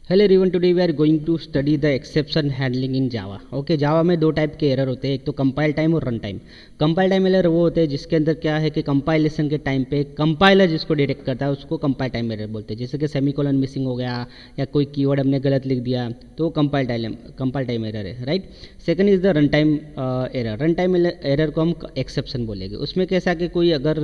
Hello everyone, today we are going to study the exception handling in Java. Okay, Java में दो type के error होते हैं, एक तो कंपाइल टाइम और run time. Compile time error वो होते हैं जिसके अंदर क्या है कि कंपाइलेशन के टाइम पे कंपाइलर जिसको डिटेक्ट करता है उसको कंपाइल टाइम एरर बोलते हैं। जैसे कि सेमीकोलन मिसिंग हो गया या कोई कीवर्ड हमने गलत लिख दिया तो वो कंपाइल टाइम एरर है, right. Second is the run time error. Run time error को हम एक्सेप्शन बोलेंगे। उसमें कैसा कि कोई अगर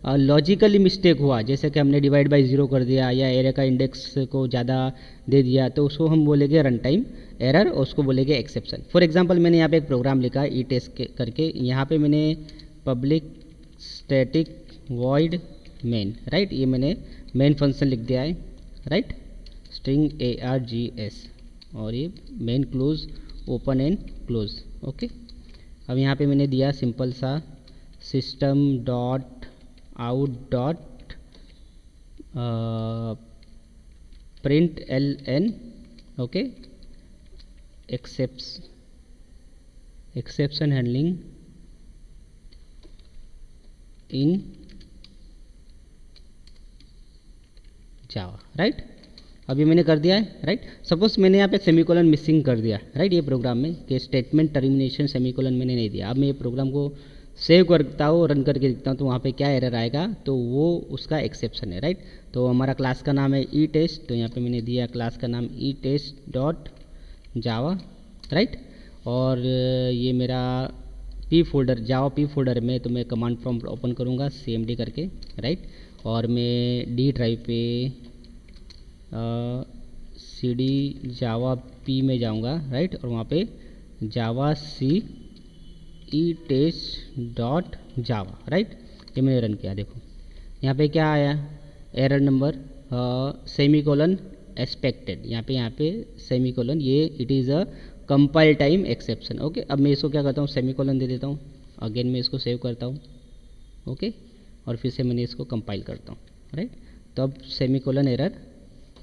लॉजिकली मिस्टेक हुआ, जैसे कि हमने डिवाइड बाई ज़ीरो कर दिया या एरे का इंडेक्स को ज़्यादा दे दिया, तो उसको हम बोलेंगे रन टाइम एरर और उसको बोलेंगे एक्सेप्शन। फॉर एग्जांपल मैंने यहाँ पे एक प्रोग्राम लिखा ई टेस्ट करके, यहाँ पे मैंने public static void main, right, ये मैंने मेन फंक्शन लिख दिया है, राइट, स्ट्रिंग ARGS, और ये main close open and close. Okay, अब यहाँ पे मैंने दिया सिंपल सा system dot out dot print LN, okay, exception handling in Java, right. अभी मैंने कर दिया है, राइट। सपोज मैंने यहाँ पे सेमीकोलन मिसिंग कर दिया, राइट, ये प्रोग्राम में कि स्टेटमेंट टर्मिनेशन सेमीकोलन मैंने नहीं दिया। अब मैं ये प्रोग्राम को सेव करता हूँ, रन करके दिखता हूँ, तो वहाँ पे क्या एरर आएगा, तो वो उसका एक्सेप्शन है, राइट। तो हमारा क्लास का नाम है ई टेस्ट, तो यहाँ पे मैंने दिया क्लास का नाम ई टेस्ट डॉट जावा, राइट। और ये मेरा पी फोल्डर, जावा पी फोल्डर में, तो मैं कमांड प्रॉम्प्ट ओपन करूँगा CMD करके, राइट। और मैं डी ड्राइव पे CD जावा पी में जाऊँगा, राइट, और वहाँ पे जावा सी ई टेस्ट डॉट जावा, राइट, ये मैंने रन किया। देखो यहाँ पे क्या आया, एरर नंबर सेमीकोलन एक्सपेक्टेड, यहाँ पे सेमीकोलन, ये it is a compile time exception. Okay, अब मैं इसको क्या करता हूँ, सेमीकोलन दे देता हूँ, अगेन मैं इसको सेव करता हूँ, ओके, और फिर से मैंने इसको कंपाइल करता हूँ, राइट। तो अब सेमीकोलन एरर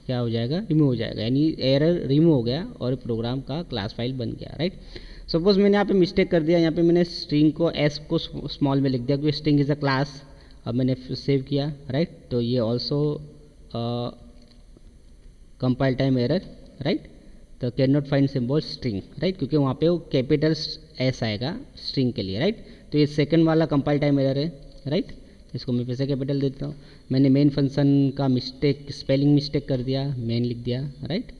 क्या हो जाएगा, रिमूव हो जाएगा, यानी एरर रिमूव हो गया और प्रोग्राम का क्लास फाइल बन गया, राइट। सपोज मैंने यहाँ पे मिस्टेक कर दिया, यहाँ पे मैंने स्ट्रिंग को एस को स्मॉल में लिख दिया क्योंकि स्ट्रिंग इज़ अ क्लास। अब मैंने सेव किया, राइट, तो ये also compile time error, right. तो can not find symbol string, right, क्योंकि वहाँ पे वो कैपिटल एस आएगा स्ट्रिंग के लिए, राइट। तो ये सेकंड वाला कंपाइल टाइम एरर है, राइट। इसको मैं फिर से कैपिटल देता हूँ। मैंने मेन फंक्शन का मिस्टेक, स्पेलिंग मिस्टेक कर दिया, मेन लिख दिया, राइट।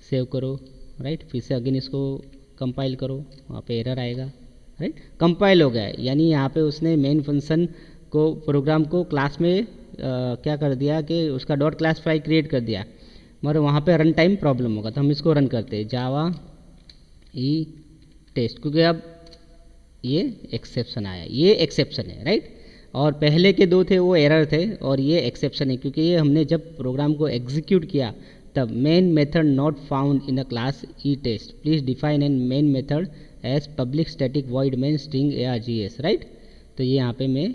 सेव करो, राइट, फिर से अगेन इसको कंपाइल करो, वहाँ पे एरर आएगा, राइट। कंपाइल हो गया, यानी यहाँ पे उसने मेन फंक्शन को, प्रोग्राम को क्लास में क्या कर दिया कि उसका डॉट क्लास फाइल क्रिएट कर दिया, मगर वहाँ पे रन टाइम प्रॉब्लम होगा। तो हम इसको रन करते हैं जावा ई टेस्ट, क्योंकि अब ये एक्सेप्शन आया, ये एक्सेप्शन है, राइट। और पहले के दो थे वो एरर थे और ये एक्सेप्शन है, क्योंकि ये हमने जब प्रोग्राम को एग्जीक्यूट किया तब main method not found in the class E test, please define an main method as public static void main string ARGS, right. तो ये यहाँ पे मैं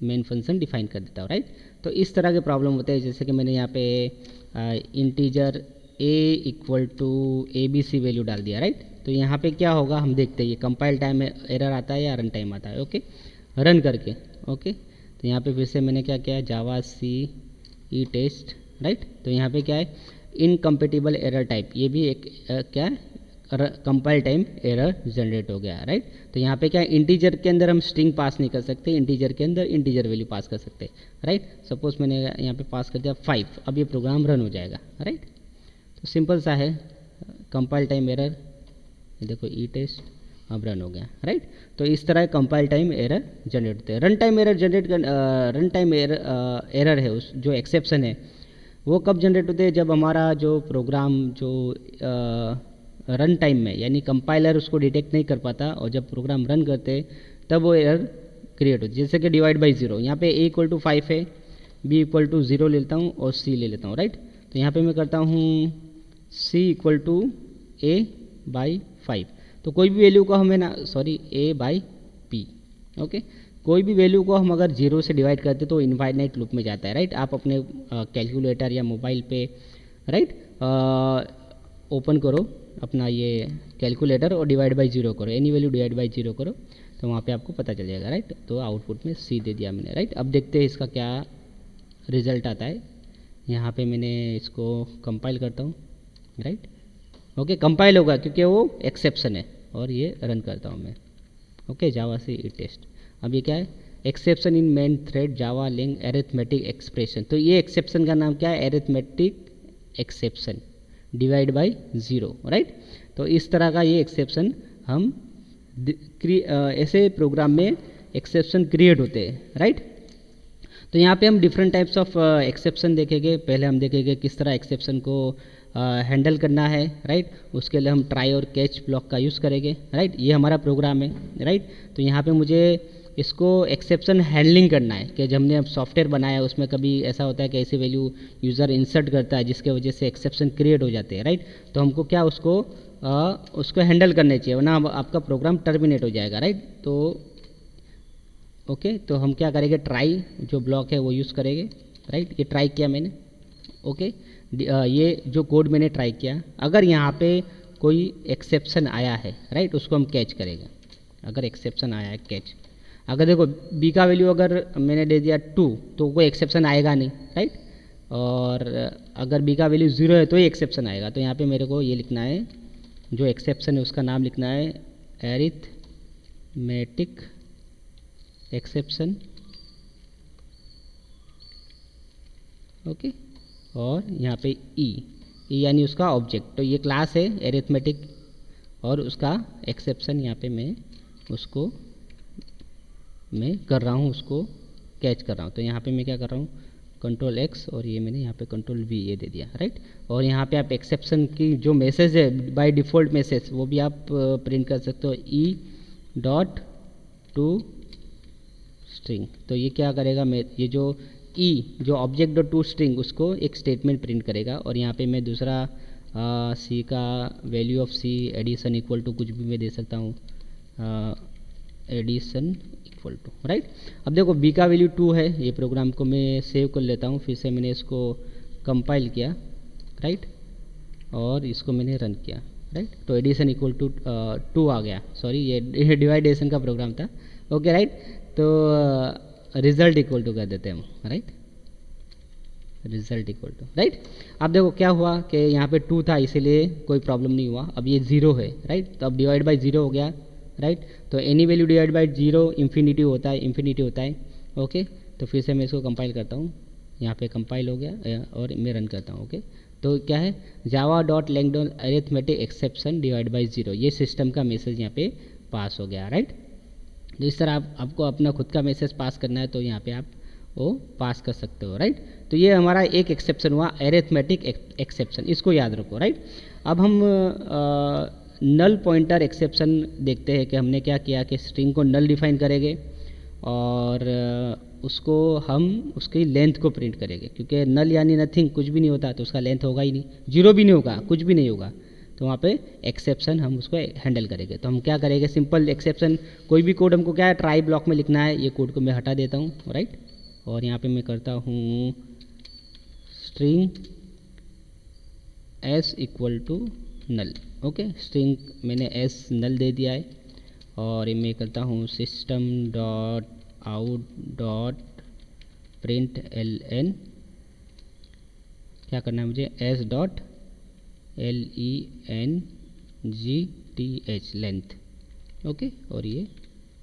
मेन फंक्शन डिफाइन कर देता हूँ, राइट। तो इस तरह के प्रॉब्लम होते हैं, जैसे कि मैंने यहाँ पे integer a equal to ABC value डाल दिया, राइट। तो यहाँ पे क्या होगा हम देखते हैं, ये कंपाइल टाइम एरर आता है या रन टाइम आता है, ओके, रन करके, ओके। तो यहाँ पे फिर से मैंने क्या किया, जावा सी ई टेस्ट, राइट। तो यहाँ पे क्या है, इनकम्पेटिबल एरर टाइप, ये भी एक क्या है, कंपाइल टाइम एरर जनरेट हो गया, राइट। तो यहाँ पे क्या है, इंटीजर के अंदर हम स्ट्रिंग पास नहीं कर सकते, इंटीजर के अंदर इंटीजर वैल्यू पास कर सकते, राइट। सपोज मैंने यहाँ पे पास कर दिया 5, अब ये प्रोग्राम रन हो जाएगा, राइट। तो सिंपल सा है, कंपाइल टाइम एरर, देखो ई टेस्ट अब रन हो गया, राइट। तो इस तरह कंपाइल टाइम एरर जनरेट होते हैं। रन टाइम एरर जनरेट कर, रन टाइम एरर है, उस जो एक्सेप्शन है वो कब जनरेट होते हैं, जब हमारा जो प्रोग्राम जो रन टाइम में, यानी कंपाइलर उसको डिटेक्ट नहीं कर पाता और जब प्रोग्राम रन करते तब वो एरर क्रिएट होती है। जैसे कि डिवाइड बाई ज़ीरो, यहाँ पे a इक्वल टू 5 है, b इक्वल टू 0 ले लेता हूँ और c ले लेता हूँ, राइट। तो यहाँ पे मैं करता हूँ c equal to a by 5, तो कोई भी वैल्यू को हमें ना, sorry, a by p, okay, कोई भी वैल्यू को हम अगर 0 से डिवाइड करते तो इनफाइनाइट लूप में जाता है, राइट। आप अपने कैलकुलेटर या मोबाइल पे, राइट, ओपन करो अपना ये कैलकुलेटर और डिवाइड बाई 0 करो, एनी वैल्यू डिवाइड बाई 0 करो, तो वहाँ पे आपको पता चल जाएगा, राइट। तो आउटपुट में c दे दिया मैंने, राइट। अब देखते हैं इसका क्या रिजल्ट आता है। यहाँ पे मैंने इसको कंपाइल करता हूँ, राइट। ओके, कंपाइल होगा क्योंकि वो एक्सेप्शन है, और ये रन करता हूँ मैं। ओके, जावा सी ई टेस्ट। अब ये क्या है, exception in main thread Java link arithmetic expression. तो ये एक्सेप्शन का नाम क्या है, arithmetic exception divide by zero, right. तो इस तरह का ये एक्सेप्शन हम ऐसे प्रोग्राम में एक्सेप्शन क्रिएट होते हैं, राइट। तो यहाँ पे हम डिफरेंट टाइप्स ऑफ एक्सेप्शन देखेंगे। पहले हम देखेंगे किस तरह एक्सेप्शन को हैंडल करना है, राइट। उसके लिए हम ट्राई और कैच ब्लॉक का यूज़ करेंगे, राइट। ये हमारा प्रोग्राम है, राइट। तो यहाँ पे मुझे इसको एक्सेप्शन हैंडलिंग करना है कि जब हमने अब सॉफ्टवेयर बनाया उसमें कभी ऐसा होता है कि ऐसी वैल्यू यूज़र इंसर्ट करता है जिसके वजह से एक्सेप्शन क्रिएट हो जाते हैं, राइट। तो हमको क्या उसको हैंडल करने चाहिए, वरना आपका प्रोग्राम टर्मिनेट हो जाएगा, राइट। तो ओके, तो हम क्या करेंगे, ट्राई जो ब्लॉक है वो यूज़ करेंगे, राइट। ये ट्राई किया मैंने, ओके। ये जो कोड मैंने ट्राई किया, अगर यहाँ पे कोई एक्सेप्शन आया है, राइट, उसको हम कैच करेंगे। अगर एक्सेप्शन आया है कैच, अगर देखो बी का वैल्यू अगर मैंने दे दिया 2 तो कोई एक्सेप्शन आएगा नहीं, राइट। और अगर बी का वैल्यू 0 है तो ही एक्सेप्शन आएगा। तो यहाँ पे मेरे को ये लिखना है, जो एक्सेप्शन है उसका नाम लिखना है एरिथमेटिक एक्सेप्शन, ओके। और यहाँ पे ई यानी उसका ऑब्जेक्ट, तो ये क्लास है एरिथमेटिक और उसका एक्सेप्शन यहाँ पे मैं उसको कर रहा हूँ, उसको कैच कर रहा हूँ। तो यहाँ पे मैं क्या कर रहा हूँ, कंट्रोल एक्स और ये मैंने यहाँ पे कंट्रोल वी ये दे दिया, राइट। और यहाँ पे आप एक्सेप्शन की जो मैसेज है बाय डिफ़ॉल्ट मैसेज वो भी आप प्रिंट कर सकते हो, ई डॉट टू स्ट्रिंग। तो ये क्या करेगा, मैं ये जो जो ऑब्जेक्ट डॉट टू स्ट्रिंग उसको एक स्टेटमेंट प्रिंट करेगा। और यहाँ पे मैं दूसरा सी का value of C addition equal to कुछ भी मैं दे सकता हूँ, एडिशन इक्वल टू, राइट। अब देखो बी का वैल्यू 2 है, ये प्रोग्राम को मैं सेव कर लेता हूँ, फिर से मैंने इसको कंपाइल किया, राइट, और इसको मैंने रन किया, राइट। तो एडिशन इक्वल टू 2 आ गया, सॉरी ये डिवाइडेशन का प्रोग्राम था, ओके, राइट। तो रिजल्ट इक्वल टू कर देते हैं हम, right, result equal to, right. अब देखो क्या हुआ कि यहाँ पे 2 था इसीलिए कोई प्रॉब्लम नहीं हुआ, अब ये 0 है, राइट। तो अब डिवाइड बाई 0 हो गया, राइट। तो any value divide by 0 infinity होता है, ओके। तो फिर से मैं इसको कंपाइल करता हूँ, यहाँ पे कंपाइल हो गया और मैं रन करता हूँ, ओके। तो क्या है, Java dot lang dot arithmetic exception divide by 0, ये सिस्टम का मैसेज यहाँ पे पास हो गया, राइट। तो इस तरह आपको अपना खुद का मैसेज पास करना है तो यहाँ पे आप वो पास कर सकते हो, राइट। तो ये हमारा एक एक्सेप्शन हुआ, अरिथमेटिक एक्सेप्शन, इसको याद रखो, राइट। अब हम नल पॉइंटर एक्सेप्शन देखते हैं कि हमने क्या किया कि स्ट्रिंग को नल डिफाइन करेंगे और उसको हम उसकी लेंथ को प्रिंट करेंगे, क्योंकि नल यानी नथिंग, कुछ भी नहीं होता, तो उसका लेंथ होगा ही नहीं, 0 भी नहीं होगा, कुछ भी नहीं होगा। तो वहाँ पे एक्सेप्शन हम उसको हैंडल करेंगे। तो हम क्या करेंगे, सिंपल एक्सेप्शन, कोई भी कोड हमको क्या है ट्राई ब्लॉक में लिखना है, ये कोड को मैं हटा देता हूँ, राइट। और यहाँ पे मैं करता हूँ string S equal to null, okay. String मैंने एस नल दे दिया है और ये मैं करता हूँ system dot out dot print L N, क्या करना है मुझे, S dot LENGTH length, okay. और ये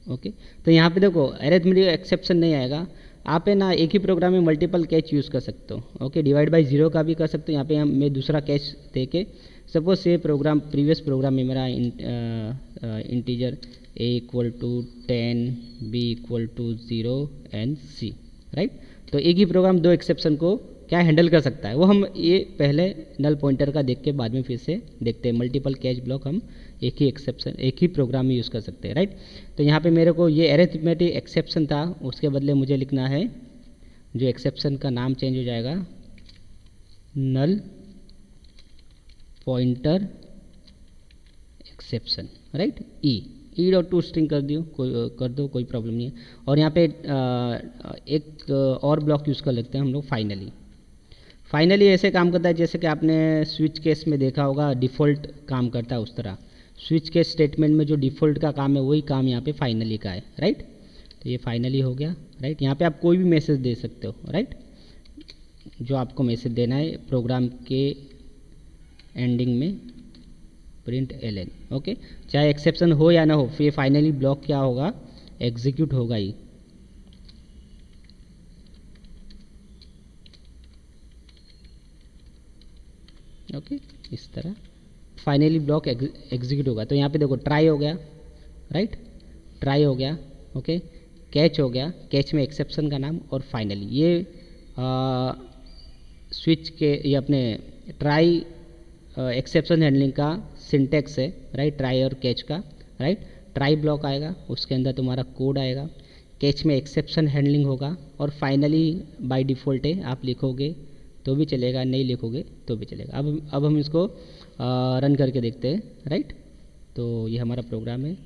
ओके। तो यहाँ पे देखो अरिथमेटिक एक्सेप्शन नहीं आएगा, आप है ना एक ही प्रोग्राम में मल्टीपल कैच यूज़ कर सकते हो, ओके। डिवाइड बाई 0 का भी कर सकते हो, यहाँ पे मैं दूसरा कैच दे के सपोज से प्रोग्राम प्रीवियस प्रोग्राम में मेरा integer a equal to 10 b equal to 0 and c, right. तो एक ही प्रोग्राम दो एक्सेप्शन को क्या हैंडल कर सकता है, वो हम ये पहले नल पॉइंटर का देख के बाद में फिर से देखते हैं। मल्टीपल कैच ब्लॉक हम एक ही एक्सेप्शन एक ही प्रोग्राम में यूज़ कर सकते हैं, राइट। तो यहाँ पे मेरे को ये अरिथमेटिक एक्सेप्शन था, उसके बदले मुझे लिखना है, जो एक्सेप्शन का नाम चेंज हो जाएगा, null pointer exception, right. E dot to string कर दो, कोई प्रॉब्लम नहीं है। और यहाँ पे एक और ब्लॉक यूज़ कर लेते हैं हम लोग, फाइनली ऐसे काम करता है जैसे कि आपने स्विच केस में देखा होगा, डिफ़ॉल्ट काम करता है उस तरह। स्विच केस स्टेटमेंट में जो डिफ़ॉल्ट का काम है वही काम यहाँ पे फाइनली का है, राइट। तो ये फाइनली हो गया, राइट। यहाँ पे आप कोई भी मैसेज दे सकते हो, राइट, जो आपको मैसेज देना है प्रोग्राम के एंडिंग में प्रिंट ln। ओके, चाहे एक्सेप्शन हो या ना हो, फिर फाइनली ब्लॉक क्या होगा, एग्जीक्यूट होगा ही। ओके, इस तरह फाइनली ब्लॉक एग्जीक्यूट होगा। तो यहाँ पे देखो ट्राई हो गया, राइट, ट्राई हो गया, ओके, कैच हो गया, कैच में एक्सेप्शन का नाम, और फाइनली ये स्विच के ये अपने ट्राई एक्सेप्शन हैंडलिंग का सिंटेक्स है, राइट, ट्राई और कैच का, राइट। ट्राई ब्लॉक आएगा, उसके अंदर तुम्हारा कोड आएगा, कैच में एक्सेप्शन हैंडलिंग होगा, और फाइनली बाय डिफ़ॉल्ट है, आप लिखोगे तो भी चलेगा, नहीं लिखोगे तो भी चलेगा। अब हम इसको रन करके देखते हैं, राइट। तो ये हमारा प्रोग्राम है,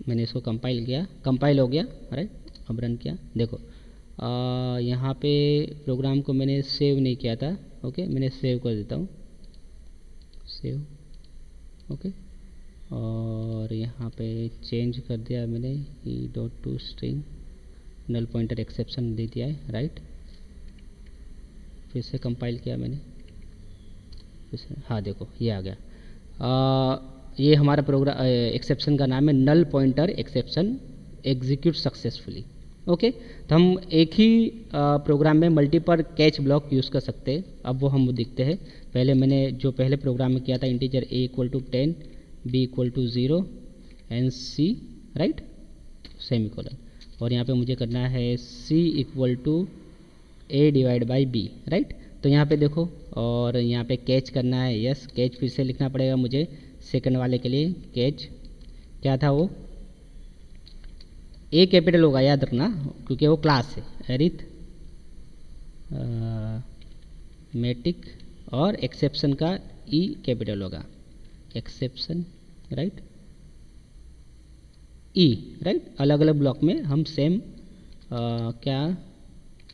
मैंने इसको कंपाइल किया, कंपाइल हो गया, राइट। अब रन किया, देखो यहाँ पे प्रोग्राम को मैंने सेव नहीं किया था, ओके, मैंने सेव कर देता हूँ, सेव, ओके, और यहाँ पे चेंज कर दिया मैंने e.to string, null pointer exception दे दिया है, राइट। फिर से कंपाइल किया मैंने, फिर से, हाँ देखो ये आ गया। ये हमारा प्रोग्राम एक्सेप्शन का नाम है null pointer exception execute successfully. Okay, तो हम एक ही प्रोग्राम में मल्टीपल कैच ब्लॉक यूज़ कर सकते हैं। अब वो हम देखते हैं। पहले मैंने जो पहले प्रोग्राम में किया था, integer a equal to 10, b equal to 0 and c, right, semicolon, और यहाँ पे मुझे करना है c equal to a divide by b, right. तो यहाँ पे देखो, और यहाँ पे कैच करना है, यस, कैच फिर से लिखना पड़ेगा मुझे सेकंड वाले के लिए। कैच क्या था वो, ए कैपिटल होगा, याद रखना, क्योंकि वो क्लास है, एरिथ मैटिक, और एक्सेप्शन का ई कैपिटल होगा, एक्सेप्शन, राइट, ई, राइट। अलग अलग ब्लॉक में हम सेम क्या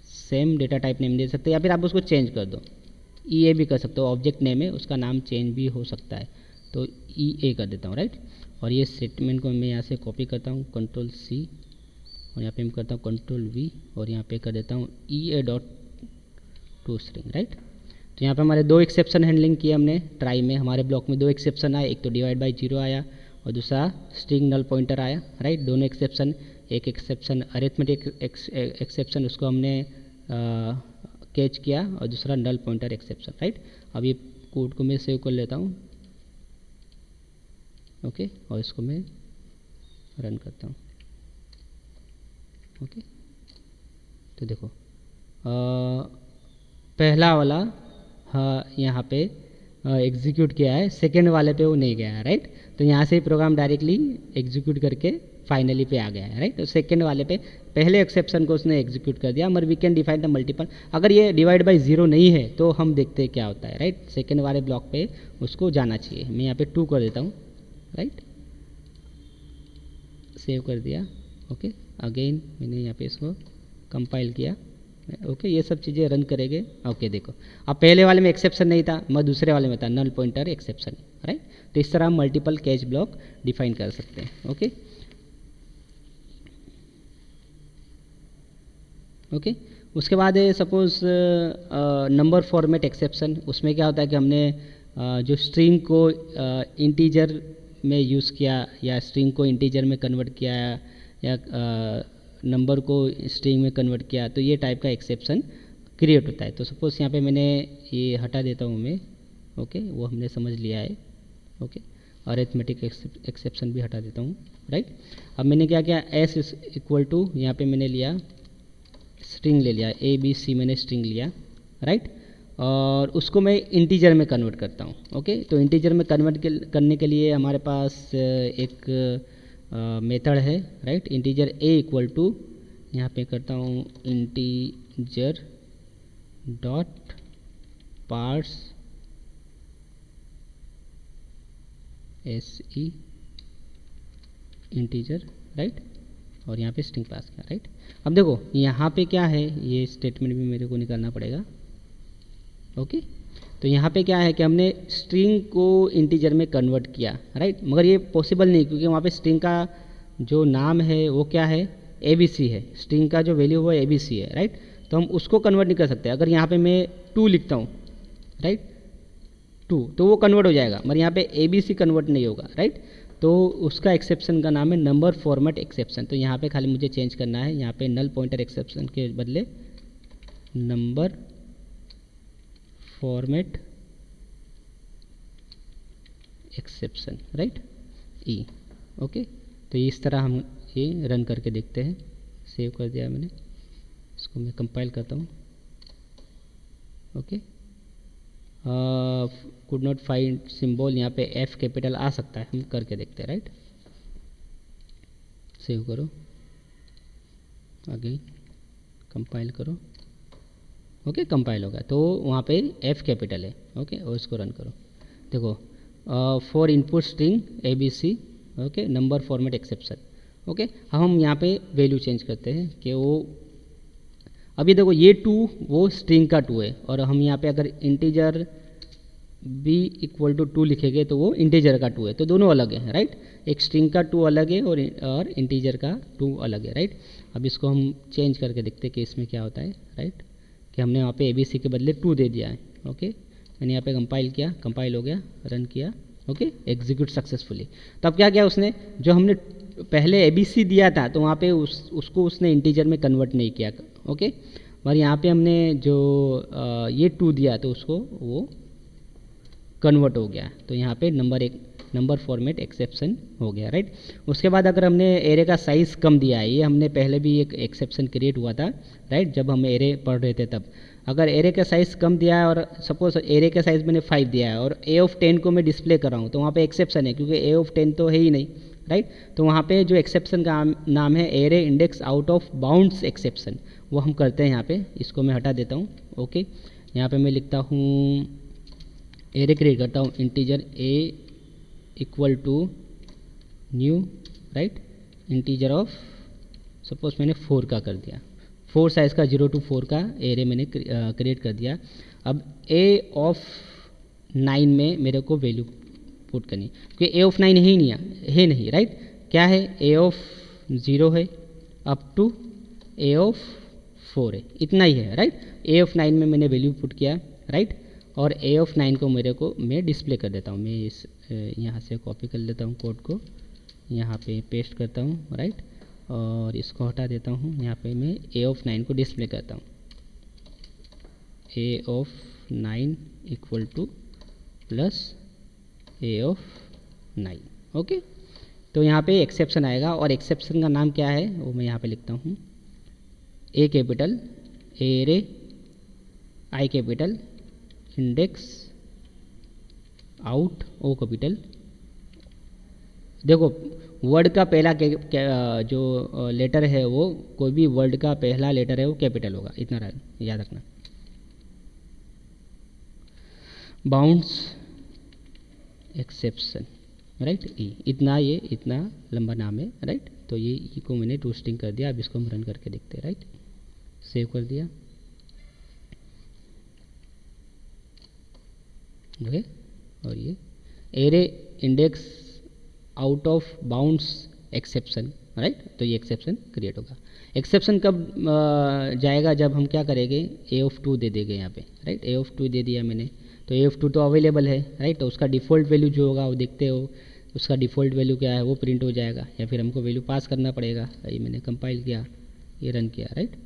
सेम डेटा टाइप नेम दे सकते हैं, या फिर आप उसको चेंज कर दो, ई ए भी कर सकते हो, ऑब्जेक्ट नेम है, उसका नाम चेंज भी हो सकता है, तो ई ए कर देता हूँ, राइट। और ये स्टेटमेंट को मैं यहाँ से कॉपी करता हूँ, कंट्रोल सी, और यहाँ पे मैं करता हूँ कंट्रोल वी, और यहाँ पे कर देता हूँ EA.to स्ट्रिंग, राइट। तो यहाँ पे हमारे दो एक्सेप्शन हैंडलिंग किए हमने ट्राई में, हमारे ब्लॉक में दो एक्सेप्शन आए, एक तो डिवाइड बाई 0 आया और दूसरा स्ट्रिंग नल पॉइंटर आया, राइट। दोनों एक्सेप्शन, एक एक्सेप्शन अरिथमेटिक एक्सेप्शन, उसको हमने कैच किया, और दूसरा नल पॉइंटर एक्सेप्शन, राइट। अब ये कोड को मैं सेव कर लेता हूँ, ओके, और इसको मैं रन करता हूँ, ओके। तो देखो पहला वाला हाँ यहाँ पे एग्जीक्यूट किया है, सेकेंड वाले पे वो नहीं गया है, राइट। तो यहाँ से ही प्रोग्राम डायरेक्टली एग्जीक्यूट करके फाइनली पे आ गया है, राइट। तो सेकेंड वाले पे पहले एक्सेप्शन को उसने एग्जीक्यूट कर दिया। मगर we can define the multiple, अगर ये डिवाइड बाई 0 नहीं है तो हम देखते हैं क्या होता है, राइट। सेकेंड वाले ब्लॉक पे उसको जाना चाहिए। मैं यहाँ पे 2 कर देता हूँ, राइट, सेव कर दिया, ओके। अगेन मैंने यहाँ पे इसको कंपाइल किया, ओके। ये सब चीज़ें रन करेंगे, ओके। देखो अब पहले वाले में एक्सेप्शन नहीं था, मैं दूसरे वाले में था नल पॉइंटर एक्सेप्शन, राइट। तो इस तरह हम मल्टीपल कैच ब्लॉक डिफाइन कर सकते हैं, ओके, ओके। उसके बाद है सपोज नंबर फॉर्मेट एक्सेप्शन। उसमें क्या होता है कि हमने जो स्ट्रिंग को इंटीजर में यूज़ किया, या स्ट्रिंग को इंटीजर में कन्वर्ट किया, या नंबर को स्ट्रिंग में कन्वर्ट किया, तो ये टाइप का एक्सेप्शन क्रिएट होता है। तो सपोज यहाँ पे मैंने ये हटा देता हूँ मैं, ओके, वो हमने समझ लिया है, ओके। अरिथमेटिक एक्सेप्शन भी हटा देता हूँ, राइट। अब मैंने क्या किया, एस इक्वल टू, यहाँ पे मैंने लिया स्ट्रिंग ले लिया, ए बी सी मैंने स्ट्रिंग लिया, राइट। और उसको मैं इंटीजर में कन्वर्ट करता हूँ, ओके। तो इंटीजर में कन्वर्ट करने के लिए हमारे पास एक मेथड है, right. Integer A equal to, यहाँ पे करता हूँ integer dot parse SE integer, right, और यहाँ पे स्ट्रिंग पास किया, राइट। अब देखो यहाँ पे क्या है, ये स्टेटमेंट भी मेरे को निकालना पड़ेगा, ओके। तो यहाँ पे क्या है कि हमने स्ट्रिंग को इंटीजर में कन्वर्ट किया, राइट। मगर ये पॉसिबल नहीं, क्योंकि वहाँ पे स्ट्रिंग का जो नाम है वो क्या है, ABC है, स्ट्रिंग का जो वैल्यू वो ABC है, राइट। तो हम उसको कन्वर्ट नहीं कर सकते। अगर यहाँ पे मैं 2 लिखता हूँ, राइट, 2, तो वो कन्वर्ट हो जाएगा, मगर यहाँ पे ABC कन्वर्ट नहीं होगा, राइट। तो उसका एक्सेप्शन का नाम है नंबर फॉर्मेट एक्सेप्शन। तो यहाँ पे खाली मुझे चेंज करना है, यहाँ पे नल पॉइंटर एक्सेप्शन के बदले नंबर फॉर्मेट एक्सेप्शन, राइट, ई। ओके, तो इस तरह हम ये रन करके देखते हैं। सेव कर दिया मैंने, इसको मैं कंपाइल करता हूँ। Okay, could not find symbol, यहाँ पे F कैपिटल आ सकता है, हम करके देखते हैं, राइट। सेव करो, अगेन कंपाइल करो। ओके, कंपाइल होगा, तो वहाँ पे F कैपिटल है। ओके, और इसको रन करो, देखो for input string ABC, okay, number format exception. Okay, हम यहाँ पे वैल्यू चेंज करते हैं कि वो अभी देखो ये 2 वो स्ट्रिंग का 2 है, और हम यहाँ पे अगर इंटीजर b इक्वल टू 2 लिखेंगे तो वो इंटीजर का 2 है, तो दोनों अलग है, राइट। एक स्ट्रिंग का 2 अलग है और इंटीजर का 2 अलग है, राइट। अब इसको हम चेंज करके देखते हैं कि इसमें क्या होता है, राइट, कि हमने वहाँ पे ABC के बदले 2 दे दिया है। ओके, मैंने यहाँ पे कंपाइल किया, कंपाइल हो गया, रन किया। Okay, execute successfully. तो अब क्या किया उसने, जो हमने पहले ABC दिया था तो वहाँ पे उसको उसने इंटीजर में कन्वर्ट नहीं किया। ओके, और यहाँ पे हमने जो ये 2 दिया तो उसको वो कन्वर्ट हो गया, तो यहाँ पे नंबर फॉर्मेट एक्सेप्शन हो गया, राइट। उसके बाद अगर हमने एरे का साइज़ कम दिया है, ये हमने पहले भी एक एक्सेप्शन क्रिएट हुआ था, राइट, जब हम एरे पढ़ रहे थे तब। अगर एरे का साइज़ कम दिया है और सपोज एरे का साइज़ मैंने 5 दिया है और A10 को मैं डिस्प्ले कर रहा हूँ, तो वहाँ पे एक्सेप्शन है, क्योंकि A10 तो है ही नहीं, राइट। तो वहाँ पे जो एक्सेप्शन का नाम है array index out of bounds exception, वो हम करते हैं यहाँ पे। इसको मैं हटा देता हूँ। ओके, यहाँ पे मैं लिखता हूँ, एरे क्रिएट करता हूँ, integer A equal to new, right, integer of suppose मैंने 4 का कर दिया, 4 साइज़ का 0 to 4 का एरे मैंने क्रिएट कर दिया। अब A ऑफ 9 में मेरे को वैल्यू पुट करनी, क्योंकि A ऑफ 9 है नहीं, राइट। क्या है, A ऑफ 0 है अप टू A ऑफ 4 है, इतना ही है, राइट। A ऑफ 9 में मैंने वैल्यू पुट किया, राइट, और A ऑफ 9 को मैं डिस्प्ले कर देता हूँ। मैं इस यहाँ से कॉपी कर लेता हूँ कोड को, यहाँ पे पेस्ट करता हूँ, राइट, और इसको हटा देता हूँ। यहाँ पे मैं A ऑफ 9 को डिस्प्ले करता हूँ, A of 9 equal two plus A of 9। Okay, तो यहाँ पे एक्सेप्शन आएगा, और एक्सेप्शन का नाम क्या है वो मैं यहाँ पे लिखता हूँ, A capital, array, I capital, index out, O capital. देखो वर्ड का पहला जो लेटर है वो, कोई भी वर्ड का पहला लेटर है वो कैपिटल होगा, इतना याद रखना। बाउंड्स एक्सेप्शन, राइट, ई, इतना लंबा नाम है, राइट। तो ये ई को मैंने टू स्ट्रिंग कर दिया। अब इसको हम रन करके देखते हैं, राइट, सेव कर दिया। ओके, और ये array index out of bounds exception, right, तो ये एक्सेप्शन क्रिएट होगा। एक्सेप्शन कब जाएगा, जब हम क्या करेंगे, A ऑफ 2 दे देंगे यहाँ पे, राइट। A ऑफ 2 दे दिया मैंने, तो A ऑफ 2 तो अवेलेबल है, राइट, तो उसका डिफ़ॉल्ट वैल्यू जो होगा वो देखते हो, उसका डिफ़ॉल्ट वैल्यू क्या है वो प्रिंट हो जाएगा, या फिर हमको वैल्यू पास करना पड़ेगा। ये मैंने कंपाइल किया, ये रन किया, right,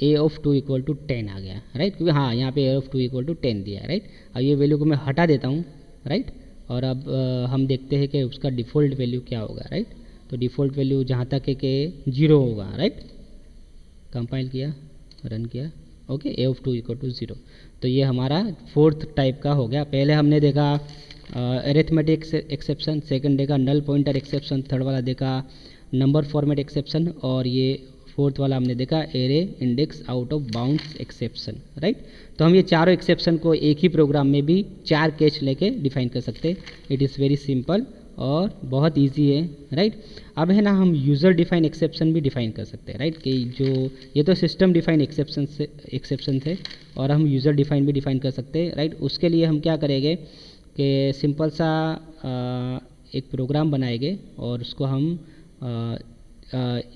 A of 2 equal to 10 आ गया, राइट, क्योंकि हाँ यहाँ पे A ऑफ 2 इक्वल टू 10 दिया है, राइट। अब ये वैल्यू को मैं हटा देता हूँ, राइट, और अब हम देखते हैं कि उसका डिफ़ॉल्ट वैल्यू क्या होगा, राइट। तो डिफ़ॉल्ट वैल्यू जहाँ तक है कि 0 होगा, राइट। कंपाइल किया, रन किया, okay, A of 2 equal to 0। तो ये हमारा 4th टाइप का हो गया। पहले हमने देखा अरिथमेटिक एक्सेप्शन, सेकंड देखा नल पॉइंटर एक्सेप्शन, थर्ड वाला देखा नंबर फॉर्मेट एक्सेप्शन, और ये 4th वाला हमने देखा array index out of bounds exception, right. तो हम ये चारों एक्सेप्शन को एक ही प्रोग्राम में भी 4 कैच लेके डिफाइन कर सकते हैं। इट इज़ वेरी सिंपल और बहुत इजी है, राइट। अब है ना, हम यूज़र डिफाइन एक्सेप्शन भी डिफाइन कर सकते हैं, राइट, कि जो ये तो सिस्टम डिफाइन एक्सेप्शन थे, और हम यूज़र डिफाइन भी डिफाइन कर सकते हैं, राइट। उसके लिए हम क्या करेंगे कि सिंपल सा एक प्रोग्राम बनाएंगे और उसको हम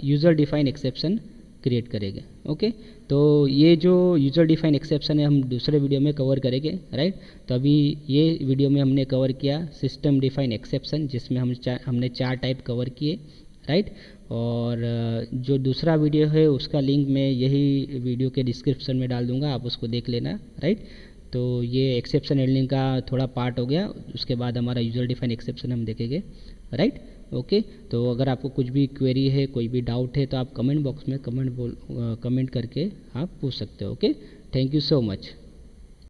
यूज़र डिफाइन एक्सेप्शन क्रिएट करेंगे। ओके, तो ये जो यूज़र डिफाइन एक्सेप्शन है हम दूसरे वीडियो में कवर करेंगे, राइट। तो अभी ये वीडियो में हमने कवर किया सिस्टम डिफाइन एक्सेप्शन, जिसमें हमने 4 टाइप कवर किए, राइट। और जो दूसरा वीडियो है उसका लिंक मैं यही वीडियो के डिस्क्रिप्शन में डाल दूंगा, आप उसको देख लेना, राइट। तो ये एक्सेप्शन हैंडलिंग का थोड़ा पार्ट हो गया, उसके बाद हमारा यूज़र डिफाइन एक्सेप्शन हम देखेंगे, राइट। ओके, तो अगर आपको कुछ भी क्वेरी है, कोई भी डाउट है, तो आप कमेंट बॉक्स में कमेंट करके आप पूछ सकते हो। Okay, thank you so much.